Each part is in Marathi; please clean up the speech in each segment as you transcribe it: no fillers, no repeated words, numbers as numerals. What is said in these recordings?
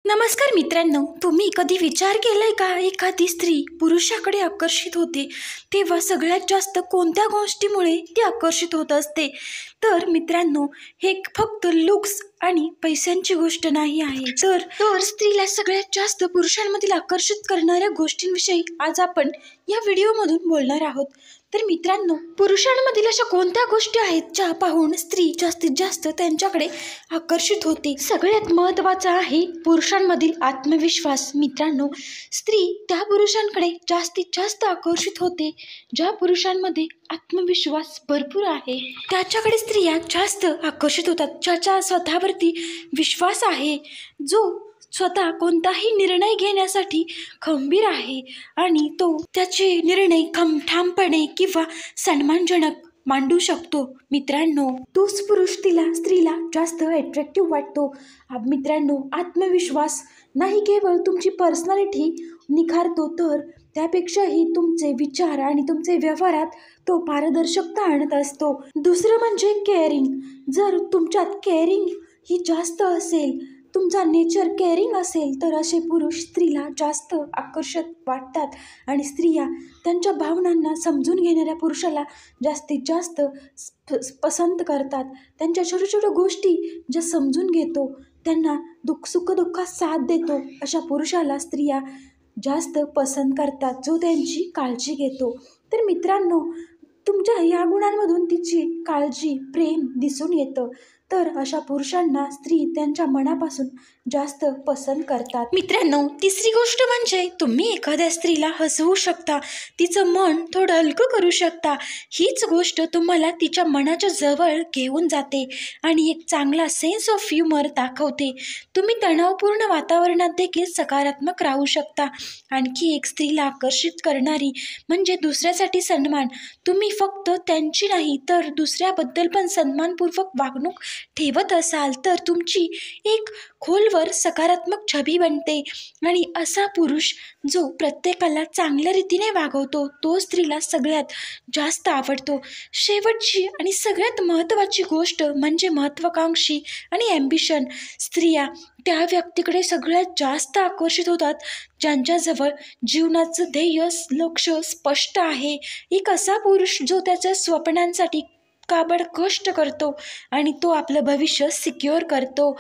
नमस्कार मित्रांनो, तुम्ही कधी विचार केलाय का एखादी स्त्री पुरुषाकडे आकर्षित होते तेव्हा सगळ्यात जास्त कोणत्या गोष्टीमुळे ती आकर्षित होत असते? तर मित्रांनो, हे फक्त लुक्स आणि पैशांची गोष्ट नाही आहे, तर स्त्रीला सगळ्यात जास्त पुरुषांमधील आकर्षित करणाऱ्या गोष्टींविषयी आज आपण या व्हिडिओमधून बोलणार आहोत. तर मित्रांनो, पुरुषांमधील अशा कोणत्या गोष्टी आहेत ज्या पाहून स्त्री जास्तीत जास्त त्यांच्याकडे आकर्षित होते? सगळ्यात महत्त्वाचा आहे पुरुषांमधील आत्मविश्वास. मित्रांनो, स्त्री त्या पुरुषांकडे जास्तीत जास्त आकर्षित होते ज्या पुरुषांमध्ये आत्मविश्वास भरपूर आहे. त्याच्याकडे स्त्रिया जास्त आकर्षित होतात ज्याच्या स्वतःवरती विश्वास आहे, जो स्वतः कोणताही निर्णय घेण्यासाठी खंबीर आहे आणि तो त्याचे निर्णय ठामपणे किंवा सन्मानजनक मांडू शकतो. मित्रांनो, तोच पुरुष स्त्रीला जास्त अट्रॅक्टिव्ह वाटतो. मित्रांनो, आत्मविश्वास नाही केवळ तुमची पर्सनॅलिटी निखारतो, तर त्यापेक्षाही तुमचे विचार आणि तुमचे व्यवहारात तो पारदर्शकता आणत असतो. दुसरं म्हणजे केअरिंग. जर तुमच्यात केअरिंग ही जास्त असेल, तुमचा नेचर केअरिंग असेल, तर असे पुरुष स्त्रीला जास्त आकर्षक वाटतात आणि स्त्रिया त्यांच्या भावनांना समजून घेणाऱ्या पुरुषाला जास्तीत जास्त पसंत करतात. त्यांच्या छोट्या छोट्या गोष्टी ज्या समजून घेतो, त्यांना सुखदुःखात साथ देतो, अशा पुरुषाला स्त्रिया जास्त पसंत करतात, जो त्यांची काळजी घेतो. तर मित्रांनो, तुमच्या या गुणांमधून तिची काळजी, प्रेम दिसून येतं, तर अशा पुरुषांना स्त्री त्यांच्या मनापासून जास्त पसंत करतात. मित्रांनो, तिसरी गोष्ट म्हणजे तुम्ही एखाद्या स्त्रीला हसवू शकता, तिचं मन थोडं हलकं करू शकता. हीच गोष्ट तुम्हाला तिच्या मनाच्या जवळ घेऊन जाते आणि एक चांगला सेन्स ऑफ ह्युमर दाखवते. तुम्ही तणावपूर्ण वातावरणात देखील सकारात्मक राहू शकता. आणखी एक स्त्रीला आकर्षित करणारी म्हणजे दुसऱ्यासाठी सन्मान. तुम्ही फक्त त्यांची नाही तर दुसऱ्याबद्दल पण सन्मानपूर्वक वागणूक ठेवत असाल तर तुमची एक खोलवर सकारात्मक छबी बनते आणि असा पुरुष जो प्रत्येकाला चांगल्या रीतीने वागवतो, तो स्त्रीला सगळ्यात जास्त आवडतो. शेवटची आणि सगळ्यात महत्त्वाची गोष्ट म्हणजे महत्त्वाकांक्षी आणि ॲम्बिशन. स्त्रिया त्या व्यक्तीकडे सगळ्यात जास्त आकर्षित होतात ज्यांच्याजवळ जीवनाचं ध्येय, लक्ष स्पष्ट आहे. एक असा पुरुष जो त्याच्या स्वप्नांसाठी काबड कष्ट करतो आणि तो आपलं भविष्य सिक्युअर करतो,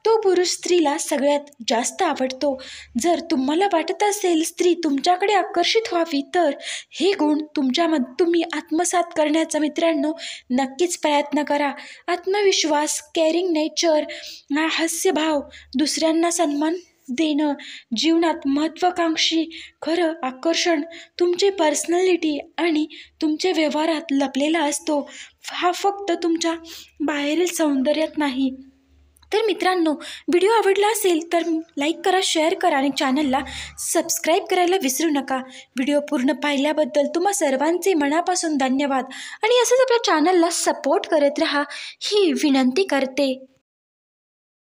तो पुरुष स्त्रीला सगळ्यात जास्त आवडतो. जर तुम्हाला वाटत असेल स्त्री तुमच्याकडे आकर्षित व्हावी, तर हे गुण तुम्ही आत्मसात करण्याचा मित्रांनो नक्कीच प्रयत्न करा. आत्मविश्वास, केअरिंग नेचर, हास्यभाव, दुसऱ्यांना सन्मान देणं, जीवनात महत्त्वाकांक्षी, खरं आकर्षण तुमची पर्सनॅलिटी आणि तुमच्या व्यवहारात लपलेला असतो. हा फक्त तुमच्या बाहेरील सौंदर्यात नाही. तर मित्रांनो, व्हिडिओ आवडला असेल तर लाईक करा, शेअर करा आणि चॅनलला सबस्क्राईब करायला विसरू नका. व्हिडिओ पूर्ण पाहिल्याबद्दल तुम्हा सर्वांचे मनापासून धन्यवाद आणि असंच आपल्या चॅनलला सपोर्ट करत राहा ही विनंती करते.